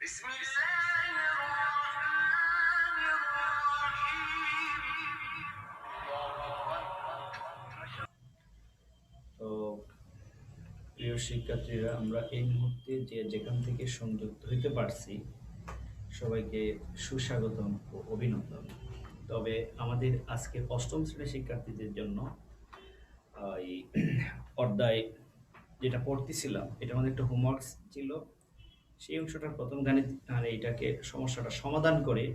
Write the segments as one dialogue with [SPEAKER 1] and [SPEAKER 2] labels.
[SPEAKER 1] بسم الله الرحمن الرحيم তো প্রিয় শিক্ষার্থীরা, আমরা এই মুহূর্তে যেখান থেকে সংযুক্ত হইতে পারছি, সবাইকে সুস্বাগতম ও অভিনন্দন। তবে আমাদের আজকে অষ্টম শ্রেণীর শিক্ষার্থীদের জন্য এই অধ্যায় যেটা পড়তেছিলাম, এটা আমাদের একটা হোমওয়ার্ক ছিল। সেই অংশটার প্রথম গানে আর এইটাকে সমস্যাটা সমাধান করে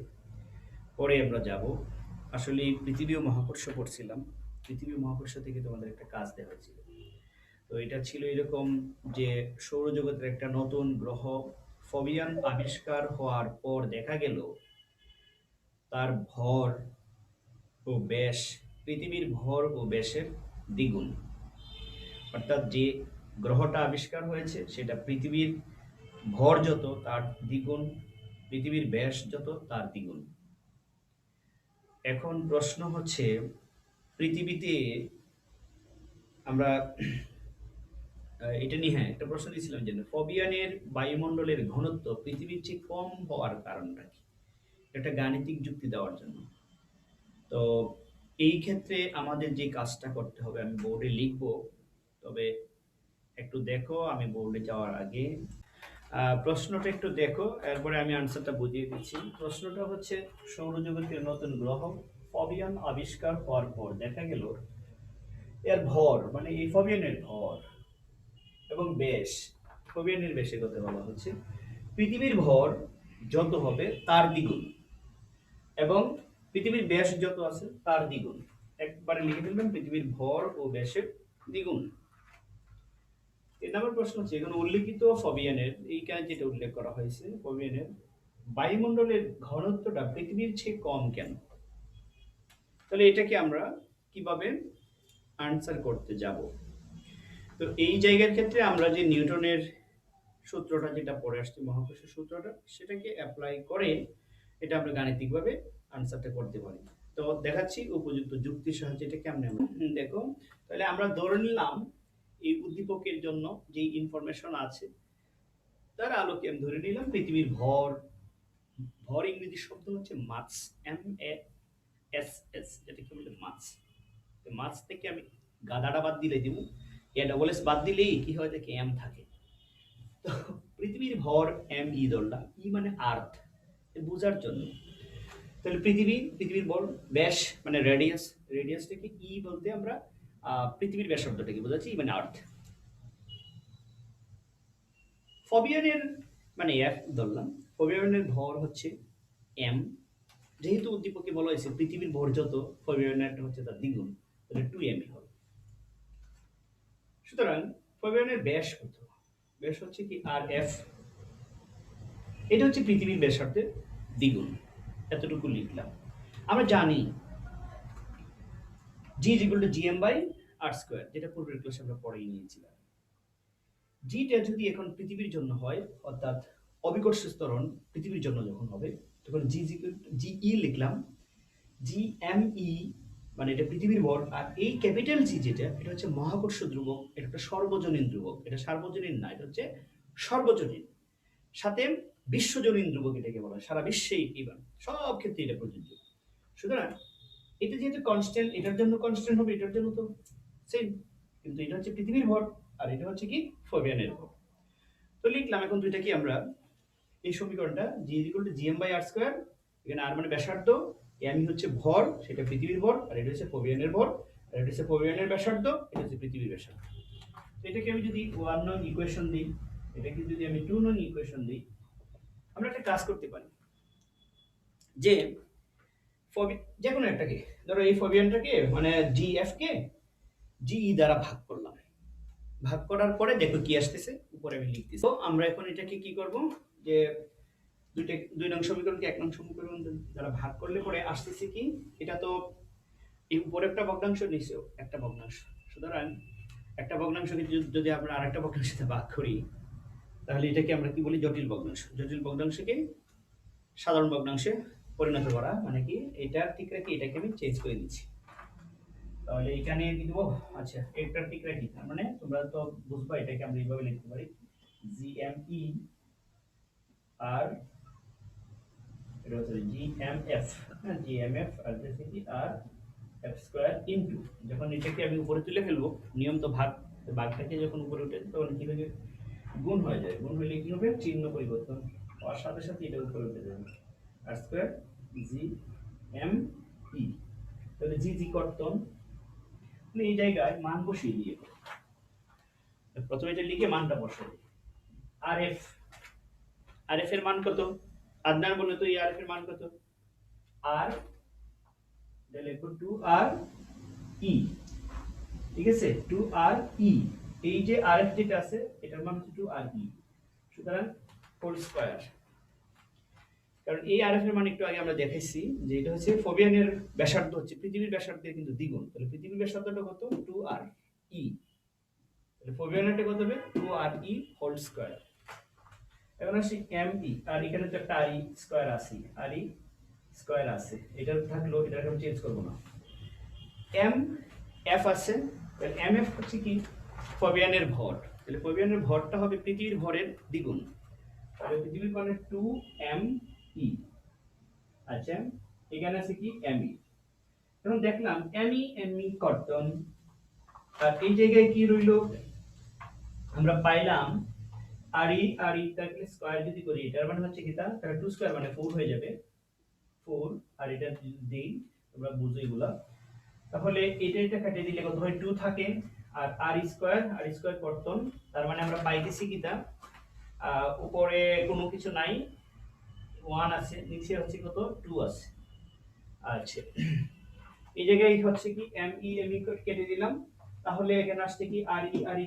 [SPEAKER 1] পরে আমরা যাব। আসলে পৃথিবী ও মহাকর্ষ পড়ছিলাম। পৃথিবী ও মহাকর্ষ থেকে তোমাদের একটা কাজ দেওয়া হয়েছিল। তো এটা ছিল এরকম যে সৌরজগতের একটা নতুন গ্রহ ফবিয়ান আবিষ্কার হওয়ার পর দেখা গেল তার ভর ও ব্যাস পৃথিবীর ভর ও ব্যাসের দ্বিগুণ। অর্থাৎ যে গ্রহটা আবিষ্কার হয়েছে সেটা পৃথিবীর ভর যত তার দ্বিগুণ, পৃথিবীর ব্যাস যত তার দ্বিগুণ। এখন প্রশ্ন হচ্ছে, পৃথিবীতে আমরা এটা নিয়ে একটা প্রশ্ন দিয়েছিলাম যে ফবিয়ানের বায়ুমণ্ডলের ঘনত্ব পৃথিবীর চেয়ে কম হওয়ার কারণটা কি, একটা গাণিতিক যুক্তি দেওয়ার জন্য। তো এই ক্ষেত্রে আমাদের যে কাজটা করতে হবে, আমি বোর্ডে লিখব, তবে একটু দেখো আমি বোর্ডে যাওয়ার আগে প্রশ্নটা একটু দেখো, এরপরে আমি আনসারটা বুঝিয়ে দিচ্ছি। প্রশ্নটা হচ্ছে, সৌরজগতের নতুন গ্রহ ফবিয়ান আবিষ্কার হওয়ার পর দেখা গেল এর ভর, মানে এই ফবিয়ানের ভর এবং ব্যাস, ফবিয়ানের ব্যাসের কথা বলা হচ্ছে, পৃথিবীর ভর যত হবে তার দ্বিগুণ এবং পৃথিবীর ব্যাস যত আছে তার দ্বিগুণ। একবারে লিখে ফেলবেন, পৃথিবীর ভর ও ব্যাসের দ্বিগুণ। 3 নম্বর প্রশ্ন হচ্ছে, এখানে উল্লেখিত ফবিয়ানের, এইখানে যেটা উল্লেখ করা হয়েছে ফবিয়ানের বায়ুমণ্ডলের ঘনত্বটা পৃথিবীর চেয়ে কম কেন। তাহলে এটাকে আমরা কিভাবে আনসার করতে যাব। তো এই জায়গার ক্ষেত্রে আমরা যে নিউটনের সূত্রটা যেটা পড়ে আসছে, মহাকর্ষের সূত্রটা, সেটাকে অ্যাপ্লাই করে এটা আমরা গাণিতিকভাবে আনসারটা করতে পারি। তো দেখাচ্ছি উপযুক্ত যুক্তির সাহায্যে এটা কেমনে আমরা দেখো। তাহলে আমরা ধরে নিলাম এই উদ্দীপকের জন্য যে ইনফরমেশন আছে তার আলোকে আমি ধরে নিলাম পৃথিবীর ভর, ভর ইংরেজি শব্দ হচ্ছে মাস, MASS, এটাকে বলে মাস। মাস থেকে আমি গাদাটা বাদ দিলে দিব, ASS বাদ দিলেই কি হয়, দেখে এম থাকে। তো পৃথিবীর ভর ME ধরলাম, ই মানে আর্থ, বোঝার জন্য। তাহলে পৃথিবীর ভর, ব্যাস মানে রেডিয়াস, রেডিয়াসটাকে ই বলতে আমরা পৃথিবীর ব্যাসার্ধটাকে বোঝাচ্ছি, মানে আর্থ। ফবিয়ানের মানে এফ ধরলাম, ফবিয়ানের ভর হচ্ছে এম, যেহেতু উদ্দীপকে বলা হয়েছে পৃথিবীর ভর যত ফবিয়ানের হচ্ছে তার দ্বিগুণ, তাহলে 2m হবে। সুতরাং ফবিয়ানের ব্যাস কত, ব্যাস হচ্ছে কি আর এফ, এটা হচ্ছে পৃথিবীর ব্যাসার্ধের দ্বিগুণ, এতটুকু লিখলাম। আমরা জানি G is equal to GM by R square, যেটা পূর্বের ক্লাসে আমরা পড়েই নিয়েছিলাম। জিটা যদি এখন পৃথিবীর জন্য হয়, অর্থাৎ অবিকর্ষ ত্বরণ পৃথিবীর জন্য যখন হবে, তখন জি ইজ ইকুয়াল টু জিই লিখলাম, জিএমই মানে এটা পৃথিবীর ভর, আর এই ক্যাপিটাল জি যেটা, এটা হচ্ছে মহাকর্ষ ধ্রুবক, এটা একটা সর্বজনীন ধ্রুবক, এটা সার্বজনীন না, এটা হচ্ছে সর্বজনীন, সাথে বিশ্বজনীন ধ্রুবক এটাকে বলা হয়, সারা বিশ্বেই ইভেন সব ক্ষেত্রে এটা প্রযোজ্য। সুতরাং এটা যেহেতু কনস্ট্যান্ট, এটার জন্য কনস্ট্যান্ট হবে, এটার জন্য তো সেম, কিন্তু এটা হচ্ছে পৃথিবীর ভর আর এটা হচ্ছে কি ফবিয়ানের ভর। তো লিখলাম এখন দুইটা কি আমরা এই সমীকরণটা, G is equal to GM by R square, এখানে আর মানে ব্যাসার্ধ, এম হচ্ছে ভর, সেটা পৃথিবীর ভর, আর এটা হচ্ছে ফবিয়ানের ভর, আর এটা হচ্ছে ফবিয়ানের ব্যাসার্ধ, এটা হচ্ছে পৃথিবীর ব্যাসার্ধ। তো এটাকে আমি যদি 1 নং ইকুয়েশন দিই, এটাকে যদি আমি 2 নং ইকুয়েশন দিই, আমরা একটা কাজ করতে পারি যে যে কোনো একটাকে, ধরো এই ফবিয়ানটাকে মানে জিএফ কে জিই দ্বারা ভাগ করলাম, ভাগ করার পরে দেখো কি আসতেছে, উপরে আমি লিখতেছি। তো আমরা এখন এটাকে কি করব, যে দুই নং সমীকরণকে 1 নং সমীকরণ দ্বারা ভাগ করলে পরে আসতেছে কি, এটা তো এই উপরে একটা ভগ্নাংশ, নিচেও একটা ভগ্নাংশ, সুতরাং একটা ভগ্নাংশকে যদি আমরা আরেকটা ভগ্নাংশের সাথে ভাগ করি, তাহলে এটাকে আমরা কি বলি, জটিল ভগ্নাংশ। জটিল ভগ্নাংশকে সাধারণ ভগ্নাংশে পরিণত করা, মানে কি এটা ঠিক রাখি, এটাকে আমি চেঞ্জ করে দিচ্ছি। তাহলে এখানে কি দেবো, আচ্ছা এটা ঠিক রাখি, তার মানে তোমরা তো বুঝবা, এটাকে আমরা এইভাবে লিখতে পারি জিএমই আর এটা হচ্ছে জিএমএফ, হ্যাঁ জিএমএফ আর হচ্ছে কি আর এফ স্কয়ার ইনটু, যখন এটাকে আমি উপরে তুলে ফেলবো, নিয়ম তো ভাগ, ভাগটাকে যখন উপরে উঠে তখন কি হয়ে যায়, গুণ হয়ে যায়, গুণ হলে কি হবে, চিহ্ন পরিবর্তন হওয়ার সাথে সাথে এটা উপরে উঠে যাবে, আর স্কয়ার জি এম ই। তাহলে জি জি কর্তন, এই জায়গায় মান বসিয়ে দিয়ে প্রথমে এটা লিখে মানটা বসাই। আর এফ, আর এফ এর মান কত, আদনান বলে তো এই আর এফ এর মান কত, আর লিখো 2 আর ই, ঠিক আছে 2 আর ই, এই যে আর এফ যেটা আছে এটার মান হচ্ছে 2 আর ই, সুতরাং হোল স্কয়ার। কারণ এই আর এফ এর মান একটু আগে আমরা দেখাইছি যে এটা হচ্ছে ফোবিয়ানের ব্যাসার্ধ হচ্ছে পৃথিবীর ব্যাসার্ধের কিন্তু দ্বিগুণ, তাহলে পৃথিবীর ব্যাসার্ধটা কত, 2 আর ই, তাহলে ফোবিয়ানেরটা কত হবে, 2 আর ই হোল স্কয়ার। এখন আসি এম ই, আর এখানে তো একটা আর ই স্কয়ার আছে, আর ই স্কয়ার আছে, এটা থাকলো, এটাকে আমি চেঞ্জ করব না। এম এফ আছে, তাহলে এম এফ হচ্ছে কি, ফোবিয়ানের ভর, তাহলে ফোবিয়ানের ভরটা হবে পৃথিবীর ভরের দ্বিগুণ, তাহলে পৃথিবীর মানে 2 এম ই। আচ্ছা, এখানে আছে কি এম ই, এখন দেখলাম এম ই কর্তন, আর এই জায়গায় কি রইলো, আমরা পাইলাম আর ই তাহলে স্কয়ার যদি করি এটার মানে হচ্ছে কি, তাহলে 2 স্কয়ার মানে 4 হয়ে যাবে, 4 আর এটা যদি দেই তোমরা বুঝো এগুলা, তাহলে এটা কেটে দিলে কত হয়, 2 থাকে, আর আর স্কয়ার কর্তন, তার মানে আমরা পাইতেছি কিটা, উপরে কোনো কিছু নাই, 1 আছে, নিচে হচ্ছে কত 2 আছে। আচ্ছা, এই জায়গায় হচ্ছে কি এম ই কেটে দিলাম, তাহলে এখানে আসছে কি আর ই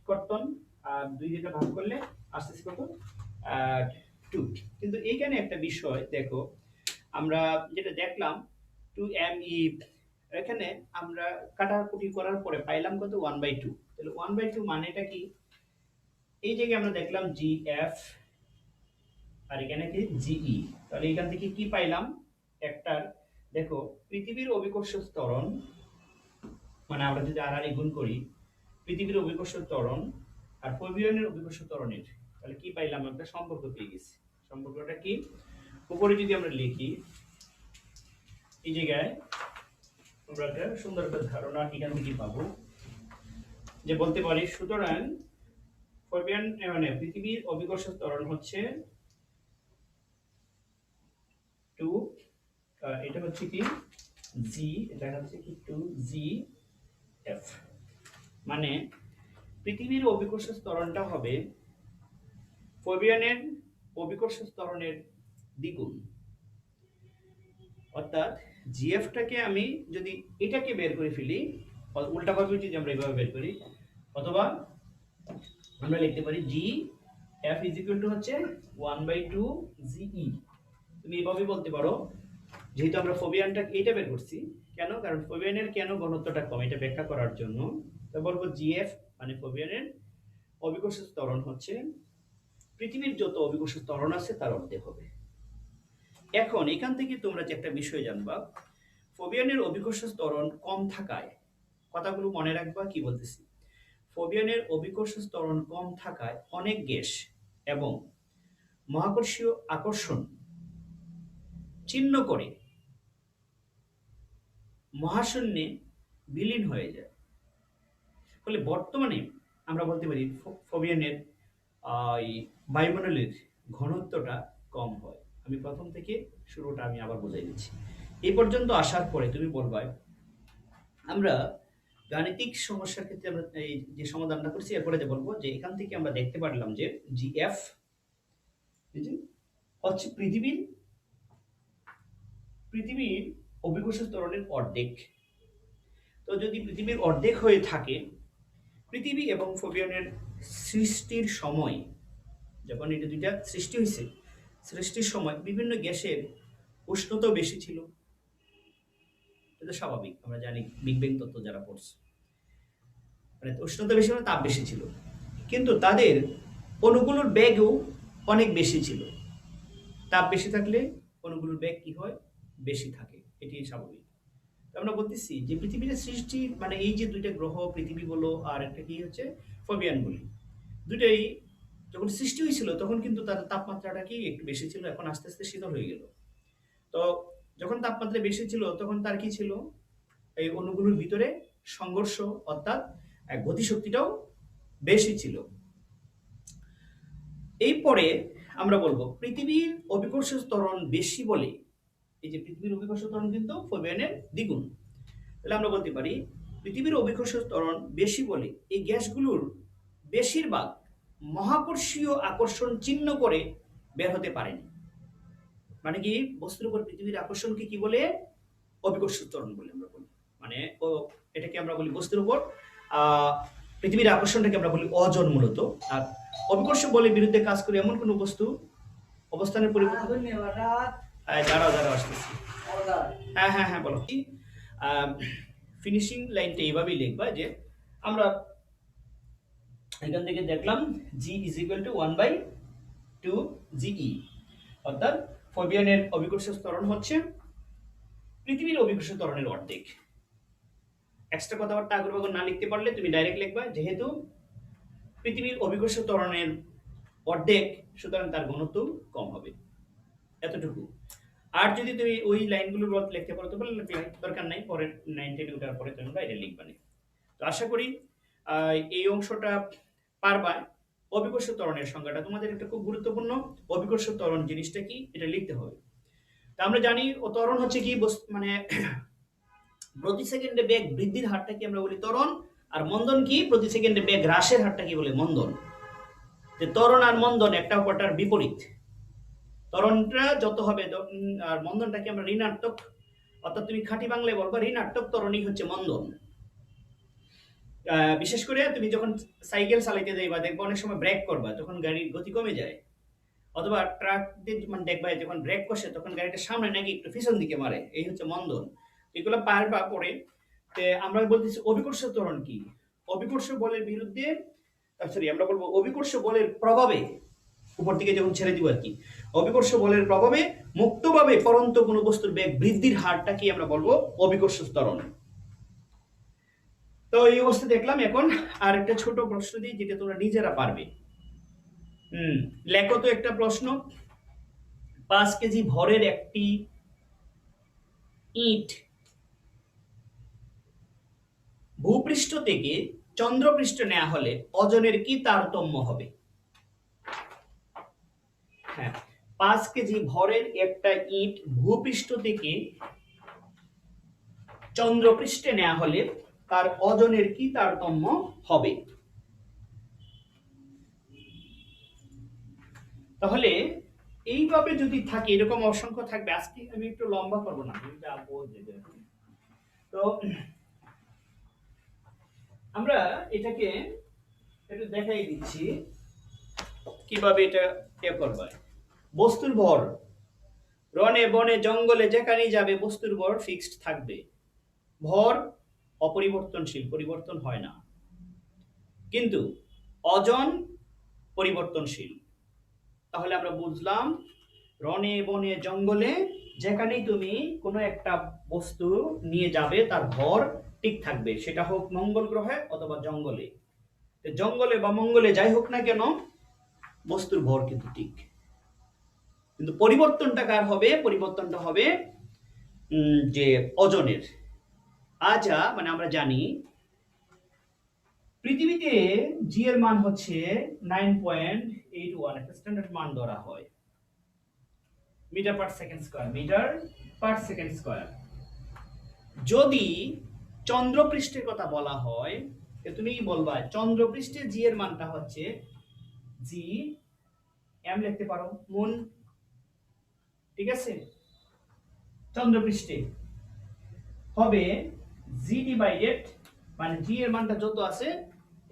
[SPEAKER 1] কর্তন, আর দুই যেটা ভাগ করলে আসছে কত, 2। কিন্তু এইখানে একটা বিষয় দেখো, আমরা যেটা দেখলাম 2 এম ই, এখানে আমরা কাটাকুটি করার পরে পাইলাম কত, 1/2, তাহলে 1/2 মানেটা কি, এই জায়গায় আমরা দেখলাম জি এফ আর এখানে কি জিই, তাহলে এখান থেকে কি পাইলাম, একটার, দেখো পৃথিবীর অভিকর্ষ ত্বরণ, মানে আমরা যদি আর গুণ করি পৃথিবীর অভিকর্ষ ত্বরণ আর ফোবিয়ানের অভিকর্ষ ত্বরণের, তাহলে কি পাইলাম, একটা সম্পর্ক পেয়ে গেছি। সম্পর্কটা কি, উপরে যদি আমরা লিখি, এই জায়গায় আমরা একটা সুন্দর একটা ধারণা এখান থেকে পাবো, যে বলতে পারি সুতরাং ফোবিয়ান মানে পৃথিবীর অভিকর্ষ ত্বরণ হচ্ছে 2, এটা হচ্ছে কি জি, এটা হচ্ছে কি 2 জি এফ, মানে পৃথিবীর অভিকর্ষ ত্বরণটা হবে ফোবিয়ানের অভিকর্ষ ত্বরণের দ্বিগুণ, অর্থাৎ জিএফটাকে আমি যদি এটাকে বের করে ফেলি, উল্টাভাবে যদি আমরা এভাবে বের করি, অথবা আমরা লিখতে পারি জি এফ ইজ ইকুয়াল টু হচ্ছে 1/2 জিই, তুমি এভাবে বলতে পারো, যেহেতু আমরা ফোবিয়ানটা এইটা বের করছি, কেন, কারণ ফোবিয়ানের কেন ঘনত্বটা কম এটা ব্যাখ্যা করার জন্য, তো বলবো জিএফ মানে ফোবিয়ানের অভিকর্ষ ত্বরণ হচ্ছে পৃথিবীর যত অভিকর্ষ ত্বরণ আছে তার অর্ধেক হবে। এখন এখান থেকে তোমরা যে একটা বিষয় জানবা, ফোবিয়ানের অভিকর্ষ ত্বরণ কম থাকায়, কথাগুলো মনে রাখবা কি বলতেছি, ফোবিয়ানের অভিকর্ষ ত্বরণ কম থাকায় অনেক গ্যাস এবং মহাকর্ষীয় আকর্ষণ চিহ্ন করে মহাশূন্যে বিলীন হয়ে যায়, ফলে বর্তমানে আমরা বলতে পারি ফোবিয়ানের এই বায়ুমণ্ডলের ঘনত্বটা কম হয়। আমি প্রথম থেকে শুরুটা আমি আবার বোঝাই দিচ্ছি, এই পর্যন্ত আসার পরে তুমি বলবা, আমরা গাণিতিক সমস্যার ক্ষেত্রে আমরা এই যে সমাধানটা করছি, এরপরে যে বলবো যে এখান থেকে আমরা দেখতে পারলাম যে জিএফ হচ্ছে পৃথিবীর অভিকর্ষ ত্বরণের অর্ধেক। তো যদি পৃথিবীর অর্ধেক হয়ে থাকে, পৃথিবী এবং ফোবিয়ানের সৃষ্টির সময়, যখন এটা দুইটা সৃষ্টি হয়েছে, সৃষ্টির সময় বিভিন্ন গ্যাসের উষ্ণতাও বেশি ছিল, এটা স্বাভাবিক, আমরা জানি বিগ ব্যাং তত্ত্ব যারা পড়ছে, মানে উষ্ণতা বেশি মানে তাপ বেশি ছিল, কিন্তু তাদের অণুগুলোর বেগও অনেক বেশি ছিল, তাপ বেশি থাকলে অণুগুলোর বেগ কি হয়, বেশি থাকে, এটি স্বাভাবিক। আমরা বলতেছি যে পৃথিবীর সৃষ্টি মানে এই যে দুইটা গ্রহ পৃথিবী বলো আর একটা কি হচ্ছে ফোবিয়ান বলি, দুটাই যখন সৃষ্টি হয়েছিল তখন কিন্তু তার তাপমাত্রাটা কি একটু বেশি ছিল, এখন আস্তে আস্তে শীতল হয়ে গেল। তো যখন তাপমাত্রা বেশি ছিল তখন তার কি ছিল, এই অণুগুলোর ভিতরে সংঘর্ষ অর্থাৎ গতিশক্তিটাও বেশি ছিল। এই পরে আমরা বলবো পৃথিবীর অভিকর্ষ ত্বরণ বেশি বলে, এই যে পৃথিবীর অভিকর্ষ ত্বরণ কিন্তু ফোবিয়ানের দ্বিগুণ, তাহলে আমরা বলতে পারি পৃথিবীর অভিকর্ষ ত্বরণ বেশি বলে এই গ্যাসগুলোর বেশিরভাগ মহাকর্ষীয় আকর্ষণ চিহ্ন করে বের হতে পারেনি। মানে কি, বস্তুর উপর পৃথিবীর আকর্ষণকে কি বলে, অভিকর্ষ ত্বরণ বলে আমরা বলি। মানে এটাকে আমরা বলি বস্তুর উপর পৃথিবীর আকর্ষণটাকে আমরা বলি অজন মূলত। আর অভিকর্ষ বলের বিরুদ্ধে কাজ করে এমন কোন বস্তু অবস্থানের পরিবর্তন, দাঁড়াও দাঁড়াও আসতেছি, হ্যাঁ হ্যাঁ হ্যাঁ বলো। ফিনিশিং লাইনটা এইভাবেই লিখবা যে আমরা এখান থেকে দেখলাম g is equal two 1/2 GE, অর্থাৎ ফোবিয়ানের অভিকর্ষ ত্বরণ হচ্ছে পৃথিবীর অভিকর্ষ ত্বরণের অর্ধেক। এক্সট্রা কথাবার্তা আগ্রহ না লিখতে পারলে তুমি ডাইরেক্ট লিখবা যেহেতু পৃথিবীর অভিকর্ষ ত্বরণের অর্ধেক, সুতরাং তার ঘনত্ব কম হবে, এতটুকু। আর যদি তুমি ওই লাইনগুলোর লিখতে পারো তো বলে দরকার নাই, পরে 9 10 ওঠার পরে তুমি বাইরে লিখবা না। তো আশা করি এই অংশটা পারবা। অভিকর্ষ ত্বরণের সংজ্ঞাটা তোমাদের একটা খুব গুরুত্বপূর্ণ, অভিকর্ষ ত্বরণ জিনিসটা কি এটা লিখতে হবে। তা আমরা জানি ও ত্বরণ হচ্ছে কি, মানে প্রতি সেকেন্ডে বেগ বৃদ্ধির হারটাকে আমরা বলি ত্বরণ, আর মন্দন কি, প্রতি সেকেন্ডে বেগ হ্রাসের হারটাকে বলে মন্দন। যে ত্বরণ আর মন্দন একটা অপরটার বিপরীত, ত্বরণটা যত হবে আর মন্দনটাকে আমরা ঋণাত্মক, অর্থাৎ তুমি খাঁটি বাংলায় বলবা ঋণাত্মক ত্বরণই হচ্ছে মন্দন। বিশেষ করে তুমি যখন সাইকেল চালাইতে যাইবা দেখবা অনেক সময় ব্রেক করবা তখন গাড়ির গতি কমে যায়, অথবা ট্রাক দিয়ে মানে দেখবা যখন ব্রেক কষে তখন গাড়িটা সামনে নাকি একটু পিছন দিকে মারে, এই হচ্ছে মন্দন। এগুলো পারবা পরে। আমরা বলতেছি অভিকর্ষ ত্বরণ কি, অভিকর্ষ বলের বিরুদ্ধে, সরি আমরা বলবো অভিকর্ষ বলের প্রভাবে, উপর থেকে যখন ছেড়ে দিব আর কি, অভিকর্ষ বলের প্রভাবে মুক্তভাবে পরন্ত কোনো বস্তুর বেগ বৃদ্ধির হারটাকে আমরা বলবো অভিকর্ষ ত্বরণ। তো এই অবস্থা দেখলাম। এখন আর একটা ছোট প্রশ্ন দিই যেটা তোমরা নিজেরা পারবে। লেখো তো একটা প্রশ্ন। 5 কেজি ভরের একটি ইট ভূপৃষ্ঠ থেকে চন্দ্রপৃষ্ঠে নেওয়া হলে ওজনের কি তারতম্য হবে? হ্যাঁ, 5 কেজি ভরের একটা ইট ভূপৃষ্ঠ থেকে চন্দ্রপৃষ্ঠে নেওয়া হলে তার ওজনের কি তারতম্য হবে? তাহলে এইভাবে যদি থাকে, এরকম অসংখ্য থাকবে। আজকে আমি একটু লম্বা করবো না, তো আমরা এটাকে একটু দেখাই দিচ্ছি কিভাবে এটা করবে। বস্তুর ভর রনে বনে জঙ্গলে যেখানেই যাবে বস্তুর ভর ফিক্সড থাকবে, ভর অপরিবর্তনশীল, পরিবর্তন হয় না, কিন্তু ওজন পরিবর্তনশীল। তাহলে আমরা বুঝলাম রনে বনে জঙ্গলে যেখানেই তুমি কোনো একটা বস্তু নিয়ে যাবে তার ভর ঠিক থাকবে, সেটা হোক মঙ্গল গ্রহে অথবা জঙ্গলে। জঙ্গলে বা মঙ্গলে যাই হোক না কেন বস্তুর ভর কিন্তু ঠিক, কিন্তু পরিবর্তনটা কার হবে? পরিবর্তনটা হবে যে ওজনের। আচ্ছা, মানে আমরা জানি পৃথিবীতে জি এর মান হচ্ছে 9.81, একটা স্ট্যান্ডার্ড মান ধরা হয়, metre per second square, metre per second square. যদি চন্দ্রপৃষ্ঠের কথা বলা হয় তুমি বলবা চন্দ্রপৃষ্ঠে জি এর মানটা হচ্ছে জি এম, লিখতে পারো মুন, ঠিক আছে? চন্দ্রপৃষ্ঠে হবে জি ডিভাইডেড, মানে জি এর মানটা যত আছে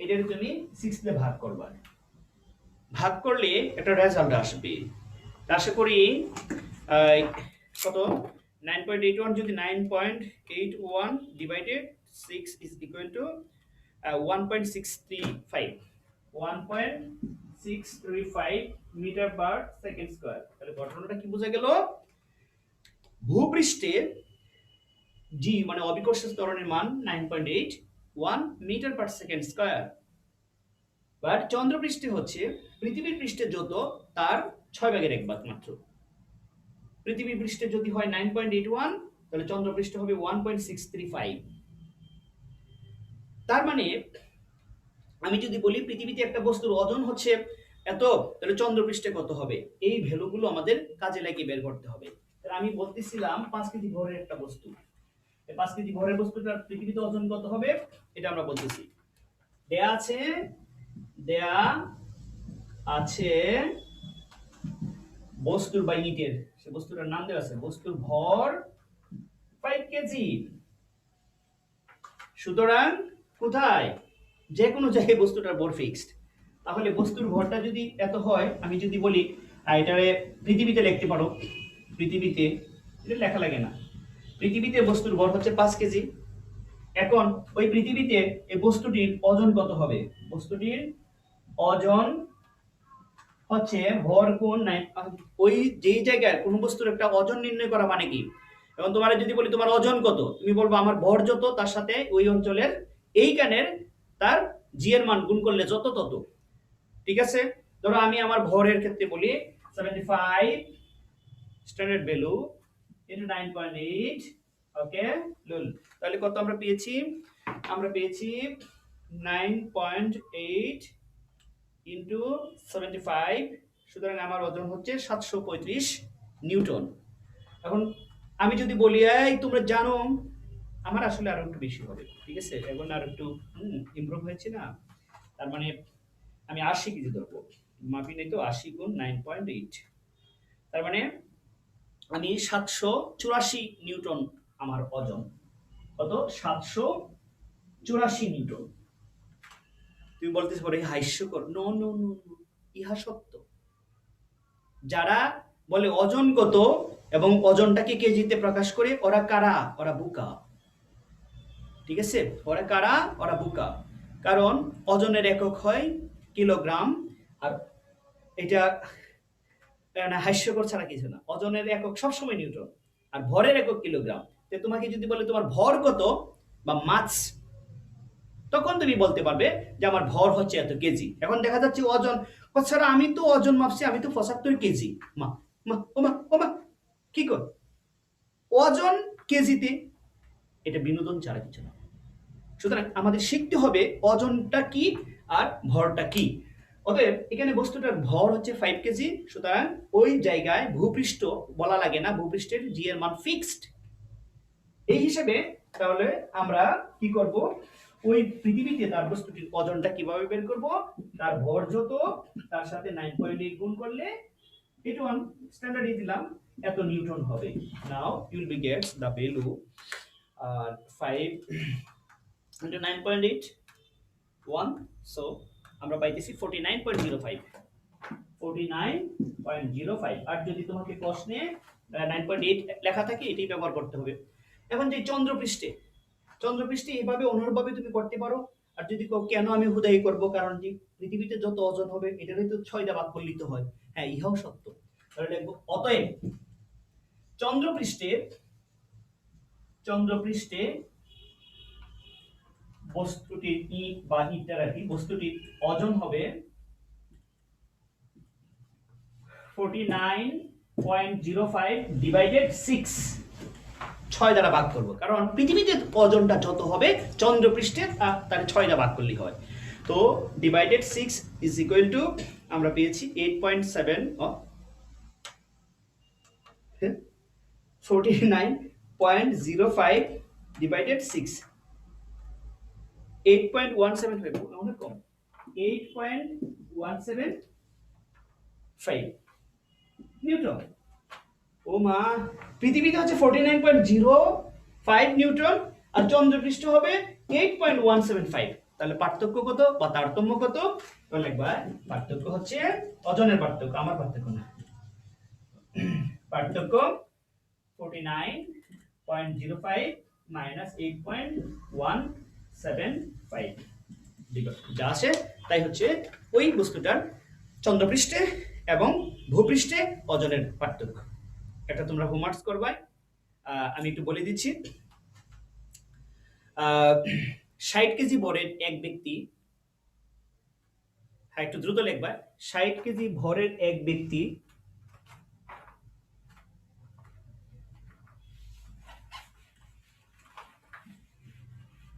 [SPEAKER 1] এটার তুমি 6 দিয়ে ভাগ করবা, ভাগ করলে একটা রেজাল্ট আসবে। আশা করি কত 9.81, যদি 9.81 divided 6 is equal to 1.635, 1.635 metre per second square. তাহলে ঘটনাটা কি বোঝা গেল? ভূপৃষ্ঠে জি মানে অভিকর্ষ ত্বরণের মান 9.81 metre per second square, but চন্দ্রপৃষ্ঠে হচ্ছে পৃথিবীর পৃষ্ঠে যত তার 6/1 মাত্র। পৃথিবীর পৃষ্ঠে যদি হয় 9.81, তাহলে চন্দ্রপৃষ্ঠে হবে 1.635। তার মানে আমি যদি বলি পৃথিবীতে একটা বস্তুর ওজন হচ্ছে এত, তাহলে চন্দ্রপৃষ্ঠে কত হবে, এই ভ্যালুগুলো আমাদের কাজে লাগিয়ে বের করতে হবে। তাহলে আমি বলতেছিলাম 5 কেজি ভরের একটা বস্তু, এই 5 কেজি ভরের বস্তুটার পৃথিবীতে ওজন কত হবে এটা আমরা বলতেছি। দেয়া আছে বস্তুর বা ইটের, সে বস্তুটার নাম দেওয়া আছে, বস্তুর ভর 5 কেজি। সুতরাং কোথায়, যে কোনো জায়গায় বস্তুটার ভর ফিক্সড। তাহলে বস্তুর ভরটা যদি এত হয়, আমি যদি বলি এটারে পৃথিবীতে লিখতে পারো, পৃথিবীতে, এটা লেখা লাগে না, পৃথিবীতে বস্তুর ভর হচ্ছে 5 কেজি। এখন ওই পৃথিবীতে এই বস্তুটির ওজন কত হবে, বস্তুটির ওজন হচ্ছে ভর কোণ নাই, ওই যেই জায়গায় কোন বস্তুর একটা ওজন নির্ণয় করা মানে কি, এখন তোমার যদি বলি তোমার ওজন কত, তুমি বলবো আমার ভর যত তার সাথে ওই অঞ্চলের এইখানের তার জি এর মান গুণ করলে যত তত। ঠিক আছে, ধরো আমি আমার ভরের ক্ষেত্রে বলি 75 স্ট্যান্ডার্ড ভ্যালু ইনটু 9.8, ওকে লুল, তাহলে কত আমরা পেয়েছি, আমরা পেয়েছি 9.8 ইনটু 75, সুতরাং আমার ওজন হচ্ছে 735 নিউটন। এখন আমি যদি বলি এই তোমরা জানো, আমার আসলে আরো একটু বেশি হবে, ঠিক আছে, এখন আর একটু ইমপ্রুভ হয়েছে না, তার মানে আমি 80 কেজি ধরবো, মাপি নেই তো, 80 গুণ 9.8, তার মানে আমি 784 নিউটন আমার ওজন, কত, 784 নিউটন। তুমি বলতেছ পরে হাস্যকর, নো নো নো, ইহা সত্য। যারা বলে ওজন কত এবং ওজনটাকে কেজিতে প্রকাশ করে, ওরা কারা, ওরা বোকা। ঠিক আছে, ওরা কারা, ওরা বোকা। কারণ ওজনের একক হয় কিলোগ্রাম, আর এটা হাস্যকর ছাড়া কিছু না, ওজনের একক সবসময় নিউটন আর ভরের একক কিলোগ্রাম। তো তোমাকে যদি বলে তোমার ভর কত বা মাস, তখন তুমি বলতে পারবে যে আমার ভর হচ্ছে এত কেজি। এখন দেখা যাচ্ছে ওজন, স্যার আমি তো ওজন মাপছি, আমি তো 75 কেজি, মা মা ওমা ওমা, কি কর, ওজন কেজিতে, এটা বিনোদন ছাড়া কিছু না। সুতরাং আমাদের শিখতে হবে ওজনটা কি আর ভরটা কি। অতএব এখানে বস্তুটার ভর হচ্ছে 5 কেজি, সুতরাং ওই জায়গায় ভূপৃষ্ঠ বলা লাগে না, ভূপৃষ্ঠের জি এর মান ফিক্সড। এই হিসেবে তাহলে আমরা কি করব, ওই পৃথিবীতে তার বস্তুটির ওজনটা কিভাবে বের করব, তার ভর যত তার সাথে 9.8 গুণ করলে এটা ওয়ান স্ট্যান্ডার্ড দিলাম এত নিউটন হবে। Now you will be gets the value 5 into 9.8 1, so আমরা পাইতেছি 49.05, 49.05। আর যদি তোমাকে প্রশ্নে 9.8 লেখা থাকে এটাই ব্যবহার করতে হবে। এখন যে চন্দ্রপৃষ্ঠে, চন্দ্রপৃষ্ঠে এইভাবে অনুরূপভাবে তুমি করতে পারো। আর যদি কেন আমি হুদাই করব, কারণ যে পৃথিবীতে যত ওজন হবে এটারই তো 6টা ভাগ করলেই তো হয়, হ্যাঁ ইহাও সত্য। তাহলে লিখব অতএব চন্দ্রপৃষ্ঠে, চন্দ্রপৃষ্ঠে বস্তুটির ইট বা ইটারাটি বস্তুটির ওজন হবে 49.05 ডিভাইডেড 6, 6 দ্বারা ভাগ করব, কারণ পৃথিবীতে ওজনটা যত হবে চন্দ্রপৃষ্ঠে তার 6 দ্বারা ভাগ করলেই হয়। তো ডিভাইডেড 6 ইজ ইকুয়াল টু আমরা পেয়েছি 8.7 49.05 ডিভাইডেড 6, 8.175, অনেক কম, 8.175 নিউটন। ও মা, পৃথিবীতে হচ্ছে 49.05 নিউটন আর চন্দ্রপৃষ্ঠ হবে 8.175, তাহলে পার্থক্য কত বা তারতম্য কত, তাহলে লিখবা পার্থক্য হচ্ছে ওজনের পার্থক্য, আমার পার্থক্য না, পার্থক্য 49.05 মাইনাস 8.175, যা আছে তাই হচ্ছে ওই বস্তুটার চন্দ্রপৃষ্ঠে এবং ভূপৃষ্ঠে ওজনের পার্থক্য। এটা তোমরা হোমওয়ার্কস করবা। আমি একটু বলে দিচ্ছি, 60 কেজি বরের এক ব্যক্তি হ্যাঁ একটু দ্রুত লিখবা। 60 কেজি ভরের এক ব্যক্তি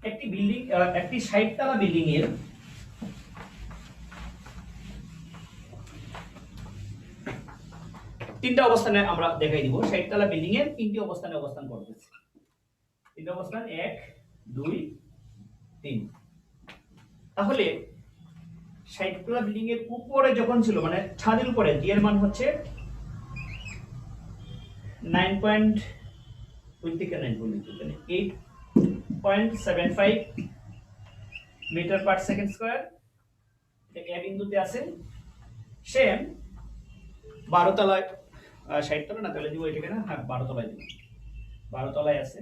[SPEAKER 1] একটি বিল্ডিং, একটি 60 তলা বিল্ডিং এর তিনটা অবস্থানে আমরা দেখাই দিব। 60 তলা বিল্ডিং এর তিনটি অবস্থানে অবস্থান করতেছে। তিনটা অবস্থান 1 2 3। তাহলে 60 তলা বিল্ডিং এর উপরে যখন ছিল, মানে ছাদের উপরে, জি এর মান হচ্ছে 9 ওই থেকে 8.75 মিটার পার সেকেন্ড স্কয়ার, এটা এ বিন্দুতে আছে। সে 12 তলায়, 60 তলা না, তাহলে দিব এটাকে না, হ্যাঁ 12 তলায় দিব। 12 তলায় আছে।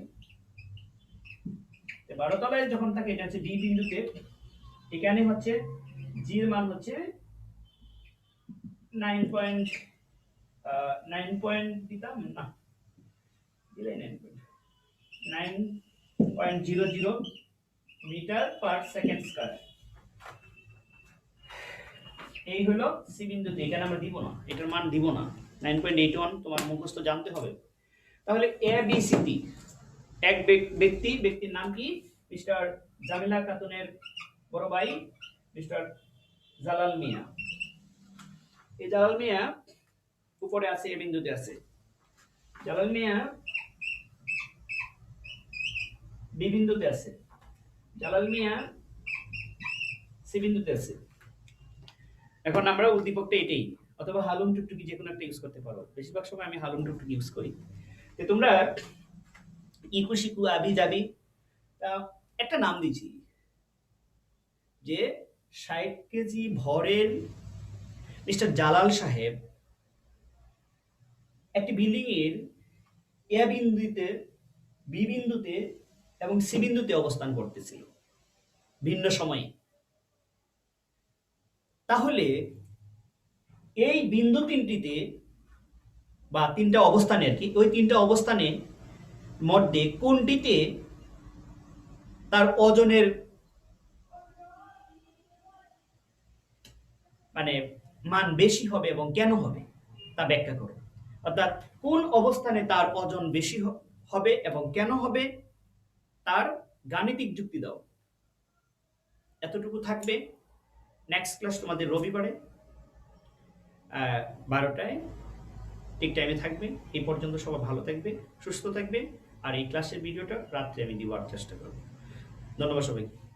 [SPEAKER 1] 12 তলায় যখন থাকে, এটা হচ্ছে ডি বিন্দুতে, এখানে হচ্ছে জি এর মান হচ্ছে 9 দিতাম না, দিলে 9.00 মিটার পার সেকেন্ড স্কয়ার। এই হলো সি বিন্দুতে, এখানে আমরা দিব না, এটার মান দিব না। 9.81 তোমার মুখস্থ জানতে হবে। তাহলে এ বি সি ডি, এক ব্যক্তির নাম কি? মিস্টার জামিলা খাতুনের বড় ভাই মিস্টার জালাল মিয়া। এই জালাল মিয়া উপরে আছে, এ বিন্দুতে আছে। জালাল মিয়া বি বিন্দুতে আছে। জালাল মিয়া সি বিন্দুতে আছে। এখন আমরা উদ্দীপকটা এটাই, অথবা হালুম টুকটুকি যে কোনো একটা ইউজ করতে পারো। বেশিরভাগ সময় আমি হালুম টুকটুকি ইউজ করি। তো তোমরা ইকু শিকু আবি যাবি একটা নাম দিয়েছি যে 60 কেজি ভরের মিস্টার জালাল সাহেব একটি বিল্ডিং এর এ বিন্দুতে, বি বিন্দুতে এবং সি বিন্দুতে অবস্থান করতেছিল ভিন্ন সময়ে। তাহলে এই বিন্দু তিনটিতে বা তিনটা অবস্থানে আর কি, ওই তিনটা অবস্থানে মধ্যে কোনটিতে তার ওজনের মানে মান বেশি হবে এবং কেন হবে তা ব্যাখ্যা করো। অর্থাৎ কোন অবস্থানে তার ওজন বেশি হবে এবং কেন হবে তার গাণিতিক যুক্তি দাও। এতটুকু থাকবে। নেক্সট ক্লাস তোমাদের রবিবারে 12টায় ঠিক টাইমে থাকবে। এই পর্যন্ত সবাই ভালো থাকবে, সুস্থ থাকবে। আর এই ক্লাসের ভিডিওটা রাত্রে আমি দেওয়ার চেষ্টা করব। ধন্যবাদ সবাইকে।